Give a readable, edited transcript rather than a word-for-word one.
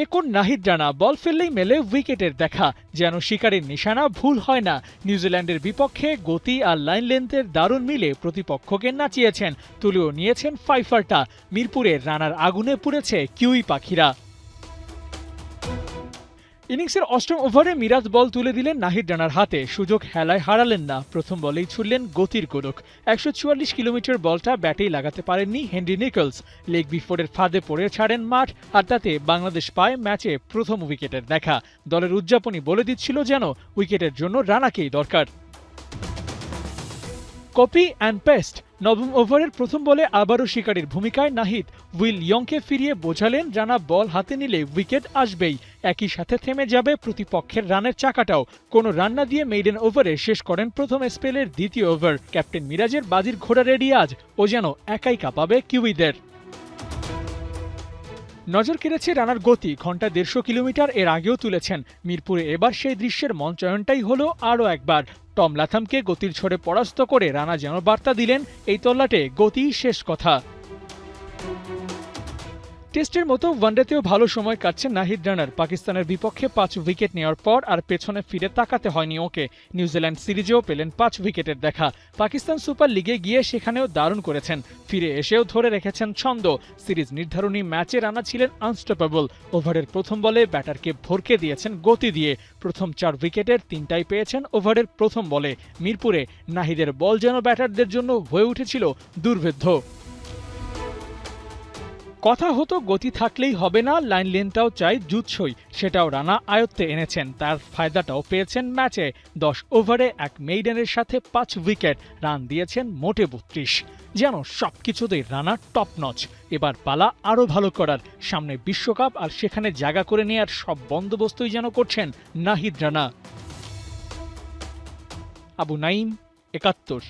কোন নাহিদ রানা বল ফেললেই মেলে উইকেটের দেখা, যেন শিকারের নিশানা ভুল হয় না। নিউজিল্যান্ডের বিপক্ষে গতি আর লাইন লেন্থের দারুণ মিলে প্রতিপক্ষকে নাচিয়েছেন, তুলেও নিয়েছেন ফাইফারটা। মিরপুরের রানার আগুনে পুড়েছে কিউই পাখিরা। ইনিংসের অষ্টম ওভারে মিরাজ বল তুলে দিলেন নাহিদ রানার হাতে, সুযোগ হেলায় হারালেন না। প্রথম বলেই ছুড়লেন গতির গোলক। ১৪৪ কিলোমিটার বলটা ব্যাটেই লাগাতে পারেননি হেনরি নিকলস। লেগ বিফোরের ফাঁদে পড়ে ছাড়েন মাঠ, আর তাতে বাংলাদেশ পায় ম্যাচে প্রথম উইকেটের দেখা। দলের উদযাপনই বলে দিচ্ছিল যেন উইকেটের জন্য রানাকেই দরকার। Copy and paste. নবম ওভারের প্রথম বলে আবারও শিকারীর ভূমিকায় নাহিদ। উইল ইয়ংকে ফিরিয়ে বোঝালেন রানা বল হাতে নিলে উইকেট আসবেই, একই সাথে থেমে যাবে প্রতিপক্ষের রানের চাকাটাও। কোনো রান না দিয়ে মেইডেন ওভারে শেষ করেন প্রথম স্পেলের দ্বিতীয় ওভার। ক্যাপ্টেন মিরাজের বাজির ঘোড়া রেডি আজ, ও যেন একাই কাঁপাবে কিউইদের। নজর কেড়েছে রানার গতি, ঘন্টা ১৫০ কিলোমিটার এর আগেও তুলেছেন। মিরপুরে এবার সেই দৃশ্যের মঞ্চায়নটাই হলো আরও একবার। টম লাথামকে গতির ঝড়ে পরাস্ত করে রানা যেন বার্তা দিলেন, এই তল্লাটে গতিই শেষ কথা। টেস্টের মতো ওয়ানডেতেও ভালো সময় কাটছে নাহিদ রানার। পাকিস্তানের বিপক্ষে ৫ উইকেট নেওয়ার পর আর পেছনে ফিরে তাকাতে হয়নি ওকে। নিউজিল্যান্ড সিরিজেও পেলেন ৫ উইকেটের দেখা। পাকিস্তান সুপার লিগে গিয়ে সেখানেও দারুণ করেছেন, ফিরে এসেও ধরে রেখেছেন ছন্দ। সিরিজ নির্ধারণী ম্যাচে রানা ছিলেন আনস্টপেবল। ওভারের প্রথম বলে ব্যাটারকে ভরকে দিয়েছেন গতি দিয়ে। প্রথম ৪ উইকেটের ৩টাই পেয়েছেন ওভারের প্রথম বলে। মিরপুরে নাহিদের বল যেন ব্যাটারদের জন্য হয়ে উঠেছিল দুর্ভেদ্য। কথা হতো গতি থাকলেই হবে না, লাইন লেনটাও চাই জুৎসই, সেটাও রানা আয়ত্তে এনেছেন। তার ফায়দাটাও পেয়েছেন ম্যাচে। ১০ ওভারে এক মেইডেনের সাথে ৫ উইকেট, রান দিয়েছেন মোটে ৩২। যেন সবকিছুতেই রানা টপ নচ। এবার পালা আরও ভালো করার। সামনে বিশ্বকাপ, আর সেখানে জায়গা করে নেয়ার সব বন্দোবস্তই যেন করছেন নাহিদ রানা। আবু নাইম, ৭১।